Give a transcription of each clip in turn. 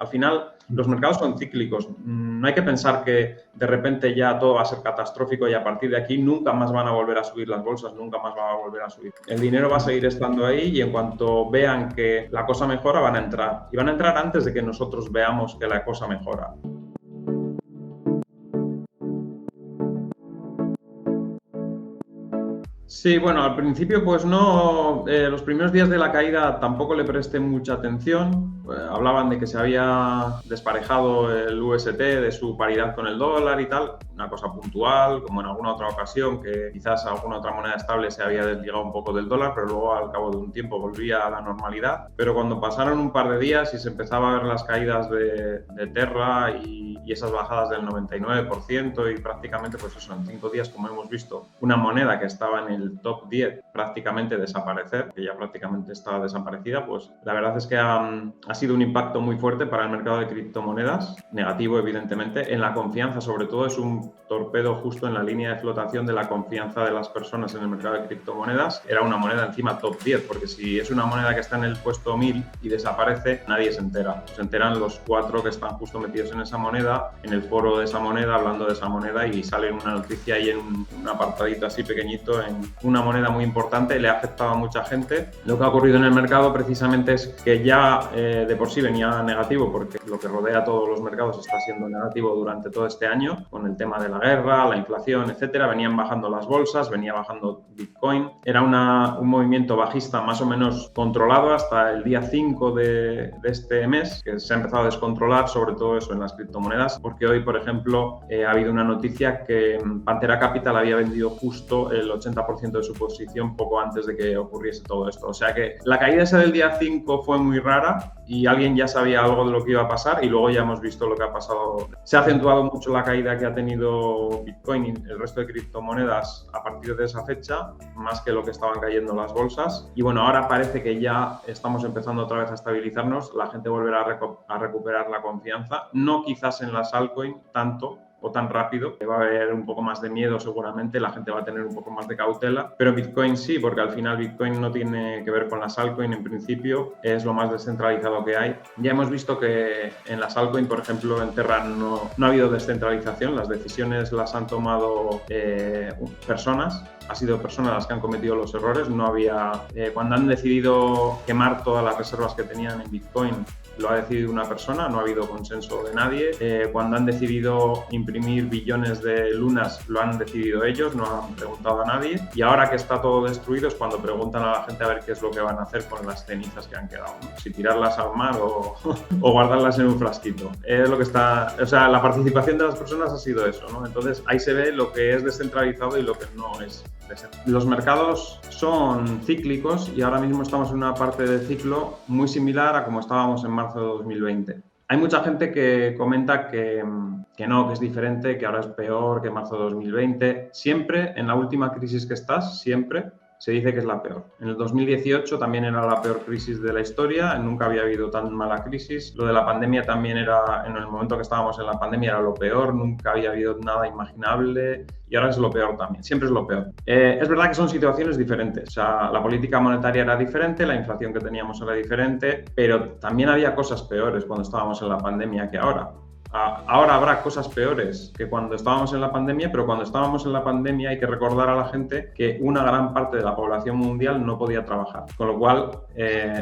Al final, los mercados son cíclicos. No hay que pensar que de repente ya todo va a ser catastrófico y a partir de aquí nunca más van a volver a subir las bolsas, nunca más van a volver a subir. El dinero va a seguir estando ahí y en cuanto vean que la cosa mejora, van a entrar. Y van a entrar antes de que nosotros veamos que la cosa mejora. Sí, bueno, al principio pues no, los primeros días de la caída tampoco le presté mucha atención. Hablaban de que se había desparejado el UST de su paridad con el dólar y tal, una cosa puntual, como en alguna otra ocasión, que quizás alguna otra moneda estable se había desligado un poco del dólar, pero luego al cabo de un tiempo volvía a la normalidad. Pero cuando pasaron un par de días y se empezaba a ver las caídas de Terra y esas bajadas del 99% y prácticamente pues eso, en 5 días, como hemos visto, una moneda que estaba en el top 10 prácticamente desaparecer, que ya prácticamente estaba desaparecida, pues la verdad es que ha sido un impacto muy fuerte para el mercado de criptomonedas, negativo evidentemente, en la confianza, sobre todo es un torpedo justo en la línea de flotación de la confianza de las personas en el mercado de criptomonedas. Era una moneda encima top 10, porque si es una moneda que está en el puesto 1000 y desaparece, nadie se entera. Se enteran los 4 que están justo metidos en esa moneda, en el foro de esa moneda, hablando de esa moneda y sale una noticia ahí en un apartadito así pequeñito en una moneda muy importante, le ha afectado a mucha gente. Lo que ha ocurrido en el mercado precisamente es que ya de por sí venía negativo, porque lo que rodea a todos los mercados está siendo negativo durante todo este año, con el tema de la guerra, la inflación, etcétera. Venían bajando las bolsas, venía bajando Bitcoin. Era un movimiento bajista más o menos controlado hasta el día 5 de este mes, que se ha empezado a descontrolar, sobre todo eso en las criptomonedas, porque hoy, por ejemplo, ha habido una noticia que Pantera Capital había vendido justo el 80% de su posición poco antes de que ocurriese todo esto. O sea que la caída esa del día 5 fue muy rara y alguien ya sabía algo de lo que iba a pasar y luego ya hemos visto lo que ha pasado. Se ha acentuado mucho la caída que ha tenido Bitcoin y el resto de criptomonedas a partir de esa fecha, más que lo que estaban cayendo las bolsas. Y bueno, ahora parece que ya estamos empezando otra vez a estabilizarnos, la gente volverá a recuperar la confianza, no quizás en las altcoins tanto, o tan rápido, va a haber un poco más de miedo seguramente, la gente va a tener un poco más de cautela, pero Bitcoin sí, porque al final Bitcoin no tiene que ver con las altcoins en principio, es lo más descentralizado que hay. Ya hemos visto que en las altcoins, por ejemplo, en Terra no ha habido descentralización, las decisiones las han tomado personas, ha sido personas las que han cometido los errores, no había, cuando han decidido quemar todas las reservas que tenían en Bitcoin, lo ha decidido una persona, no ha habido consenso de nadie. Cuando han decidido imprimir billones de lunas, lo han decidido ellos, no han preguntado a nadie. Y ahora que está todo destruido es cuando preguntan a la gente a ver qué es lo que van a hacer con las cenizas que han quedado, ¿no? Si tirarlas al mar o guardarlas en un frasquito. Es lo que está, o sea, la participación de las personas ha sido eso, ¿no? Entonces ahí se ve lo que es descentralizado y lo que no es. Los mercados son cíclicos y ahora mismo estamos en una parte del ciclo muy similar a como estábamos en marzo de 2020. Hay mucha gente que comenta que no, que es diferente, que ahora es peor que marzo de 2020. Siempre, en la última crisis que estás, siempre se dice que es la peor. En el 2018 también era la peor crisis de la historia, nunca había habido tan mala crisis. Lo de la pandemia también era, en el momento que estábamos en la pandemia era lo peor, nunca había habido nada imaginable y ahora es lo peor también, siempre es lo peor. Es verdad que son situaciones diferentes, o sea, la política monetaria era diferente, la inflación que teníamos era diferente, pero también había cosas peores cuando estábamos en la pandemia que ahora. Ahora habrá cosas peores que cuando estábamos en la pandemia, pero cuando estábamos en la pandemia hay que recordar a la gente que una gran parte de la población mundial no podía trabajar, con lo cual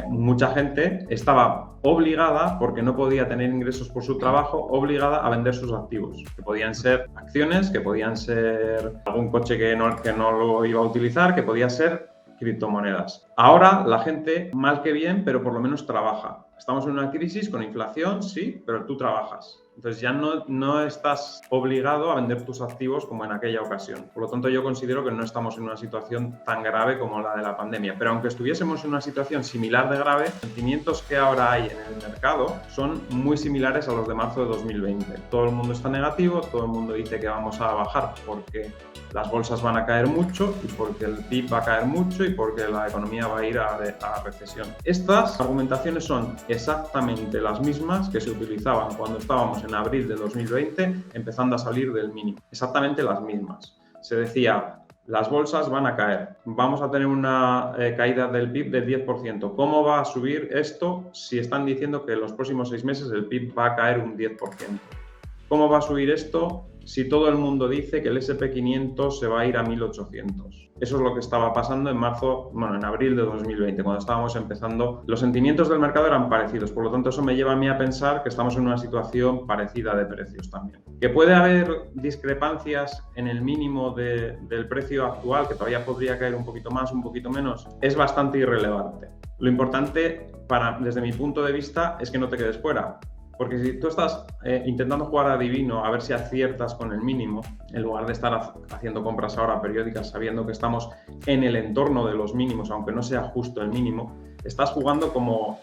mucha gente estaba obligada, porque no podía tener ingresos por su trabajo, obligada a vender sus activos, que podían ser acciones, que podían ser algún coche que no lo iba a utilizar, que podía ser criptomonedas. Ahora la gente, mal que bien, pero por lo menos trabaja. Estamos en una crisis con inflación, sí, pero tú trabajas. Entonces ya no estás obligado a vender tus activos como en aquella ocasión. Por lo tanto, yo considero que no estamos en una situación tan grave como la de la pandemia. Pero aunque estuviésemos en una situación similar de grave, los sentimientos que ahora hay en el mercado son muy similares a los de marzo de 2020. Todo el mundo está negativo, todo el mundo dice que vamos a bajar porque las bolsas van a caer mucho y porque el PIB va a caer mucho y porque la economía va a ir a recesión. Estas argumentaciones son exactamente las mismas que se utilizaban cuando estábamos en abril de 2020 empezando a salir del mínimo. Exactamente las mismas. Se decía, las bolsas van a caer. Vamos a tener una caída del PIB del 10%. ¿Cómo va a subir esto si están diciendo que en los próximos 6 meses el PIB va a caer un 10%? ¿Cómo va a subir esto si todo el mundo dice que el S&P 500 se va a ir a 1800? Eso es lo que estaba pasando en en abril de 2020, cuando estábamos empezando. Los sentimientos del mercado eran parecidos, por lo tanto eso me lleva a mí a pensar que estamos en una situación parecida de precios también. Que puede haber discrepancias en el mínimo del precio actual, que todavía podría caer un poquito más, un poquito menos, es bastante irrelevante. Lo importante, desde mi punto de vista, es que no te quedes fuera. Porque si tú estás intentando jugar a adivino a ver si aciertas con el mínimo, en lugar de estar haciendo compras ahora periódicas sabiendo que estamos en el entorno de los mínimos, aunque no sea justo el mínimo, estás jugando como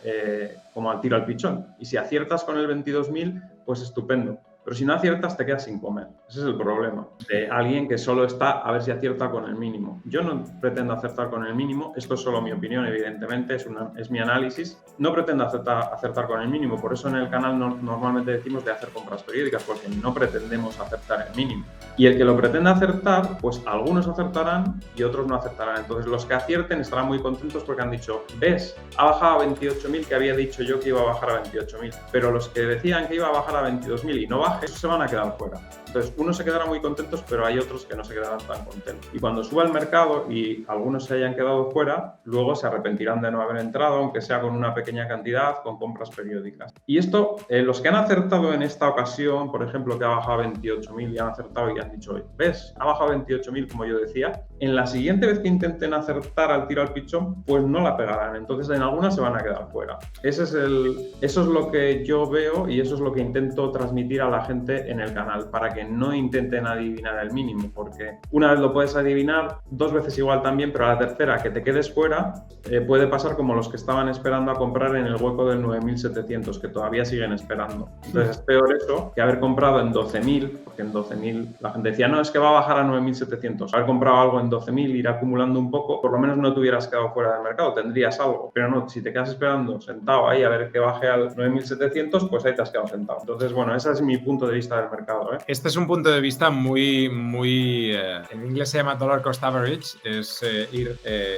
al tiro al pichón. Y si aciertas con el 22.000, pues estupendo. Pero si no aciertas, te quedas sin comer. Ese es el problema de alguien que solo está a ver si acierta con el mínimo. Yo no pretendo acertar con el mínimo, esto es solo mi opinión, evidentemente, es mi análisis. No pretendo acertar con el mínimo, por eso en el canal normalmente decimos de hacer compras periódicas, porque no pretendemos acertar el mínimo. Y el que lo pretenda acertar, pues algunos acertarán y otros no acertarán. Entonces los que acierten estarán muy contentos porque han dicho, ¿ves? Ha bajado a 28.000, que había dicho yo que iba a bajar a 28.000. Pero los que decían que iba a bajar a 22.000 y no baje, esos se van a quedar fuera. Entonces, unos se quedarán muy contentos, pero hay otros que no se quedarán tan contentos. Y cuando suba el mercado y algunos se hayan quedado fuera, luego se arrepentirán de no haber entrado, aunque sea con una pequeña cantidad, con compras periódicas. Y esto, los que han acertado en esta ocasión, por ejemplo, que ha bajado a 28.000 y han acertado y han dicho, ¿ves? Ha bajado a 28.000, como yo decía. En la siguiente vez que intenten acertar al tiro al pichón, pues no la pegarán. Entonces, en algunas se van a quedar fuera. Eso es lo que yo veo y eso es lo que intento transmitir a la gente en el canal, para que no intenten adivinar el mínimo, porque una vez lo puedes adivinar, 2 veces igual también, pero a la tercera que te quedes fuera, puede pasar como los que estaban esperando a comprar en el hueco del 9.700, que todavía siguen esperando. Entonces es peor eso que haber comprado en 12.000, porque en 12.000 la gente decía, no, es que va a bajar a 9.700. Haber comprado algo en 12.000, ir acumulando un poco, por lo menos no te hubieras quedado fuera del mercado, tendrías algo, pero no, si te quedas esperando sentado ahí a ver que baje al 9.700, pues ahí te has quedado sentado. Entonces, bueno, ese es mi punto de vista del mercado. Este es un punto de vista muy en inglés se llama dollar cost average, es ir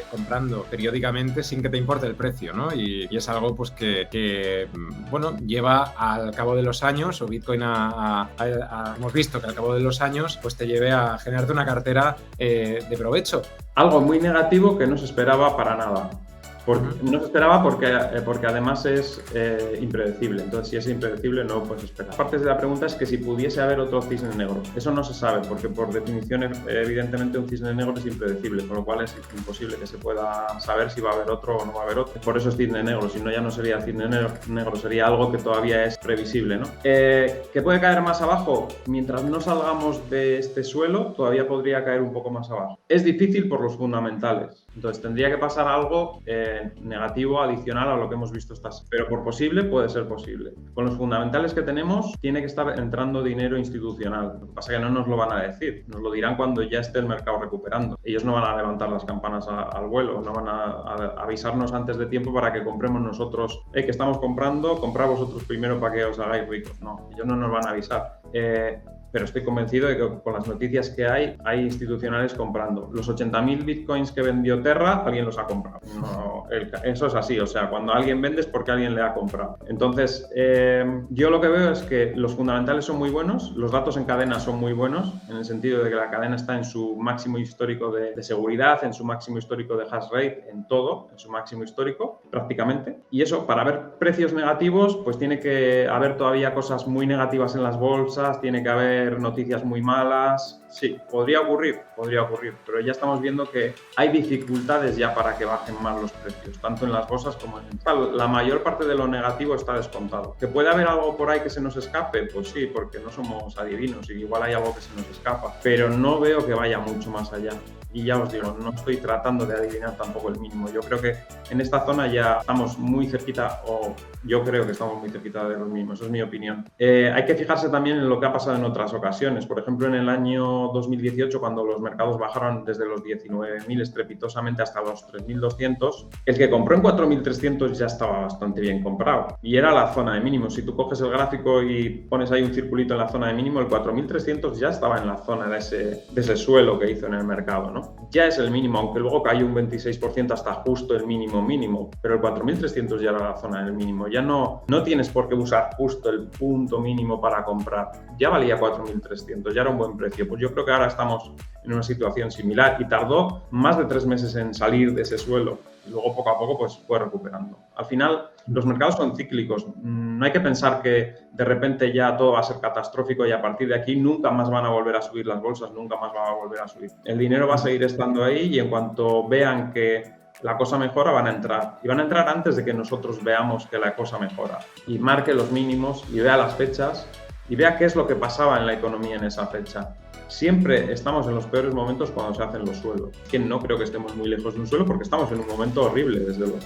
comprando periódicamente sin que te importe el precio, ¿no? Y es algo pues que bueno, lleva al cabo de los años, o Bitcoin hemos visto que al cabo de los años pues te lleve a generarte una cartera de provecho. Algo muy negativo que no se esperaba para nada. No se esperaba porque además es impredecible. Entonces, si es impredecible, no lo puedes esperar. Parte de la pregunta es que si pudiese haber otro cisne negro. Eso no se sabe, porque por definición, evidentemente, un cisne negro es impredecible, con lo cual es imposible que se pueda saber si va a haber otro o no va a haber otro. Por eso es cisne negro, si no ya no sería cisne negro, sería algo que todavía es previsible, ¿no? ¿Que puede caer más abajo? Mientras no salgamos de este suelo, todavía podría caer un poco más abajo. Es difícil por los fundamentales. Entonces, tendría que pasar algo negativo adicional a lo que hemos visto pero por posible puede ser posible. Con los fundamentales que tenemos tiene que estar entrando dinero institucional. Lo que pasa es que no nos lo van a decir, nos lo dirán cuando ya esté el mercado recuperando. Ellos no van a levantar las campanas al vuelo, no van a avisarnos antes de tiempo para que compremos nosotros, que estamos comprando, comprad vosotros primero para que os hagáis ricos. No, ellos no nos van a avisar. Pero estoy convencido de que con las noticias que hay institucionales comprando. Los 80.000 bitcoins que vendió Terra, alguien los ha comprado. No, eso es así, o sea, cuando alguien vende es porque alguien le ha comprado. Entonces, yo lo que veo es que los fundamentales son muy buenos, los datos en cadena son muy buenos, en el sentido de que la cadena está en su máximo histórico de seguridad, en su máximo histórico de hash rate, en todo, en su máximo histórico, prácticamente. Y eso, para ver precios negativos, pues tiene que haber todavía cosas muy negativas en las bolsas, tiene que haber noticias muy malas. Sí, podría ocurrir, pero ya estamos viendo que hay dificultades ya para que bajen más los precios, tanto en las bolsas como en la mayor parte de lo negativo está descontado. ¿Que puede haber algo por ahí que se nos escape? Pues sí, porque no somos adivinos y igual hay algo que se nos escapa, pero no veo que vaya mucho más allá. Y ya os digo, no estoy tratando de adivinar tampoco el mínimo. Yo creo que en esta zona ya estamos muy cerquita, o yo creo que estamos muy cerquita de los mínimos, eso es mi opinión. Hay que fijarse también en lo que ha pasado en otras ocasiones. Por ejemplo, en el año 2018, cuando los mercados bajaron desde los 19.000 estrepitosamente hasta los 3.200, el que compró en 4.300 ya estaba bastante bien comprado y era la zona de mínimos. Si tú coges el gráfico y pones ahí un circulito en la zona de mínimo, el 4.300 ya estaba en la zona de ese suelo que hizo en el mercado, ¿no? Ya es el mínimo, aunque luego cayó un 26% hasta justo el mínimo, pero el 4.300 ya era la zona del mínimo. Ya no tienes por qué usar justo el punto mínimo para comprar. Ya valía 4.300, ya era un buen precio. Pues yo creo que ahora estamos en una situación similar y tardó más de 3 meses en salir de ese suelo. Y luego poco a poco pues fue recuperando. Al final los mercados son cíclicos. No hay que pensar que de repente ya todo va a ser catastrófico y a partir de aquí nunca más van a volver a subir las bolsas, nunca más van a volver a subir. El dinero va a seguir estando ahí y en cuanto vean que la cosa mejora van a entrar. Y van a entrar antes de que nosotros veamos que la cosa mejora. Y marque los mínimos y vea las fechas y vea qué es lo que pasaba en la economía en esa fecha. Siempre estamos en los peores momentos cuando se hacen los suelos. Que no creo que estemos muy lejos de un suelo porque estamos en un momento horrible, desde luego.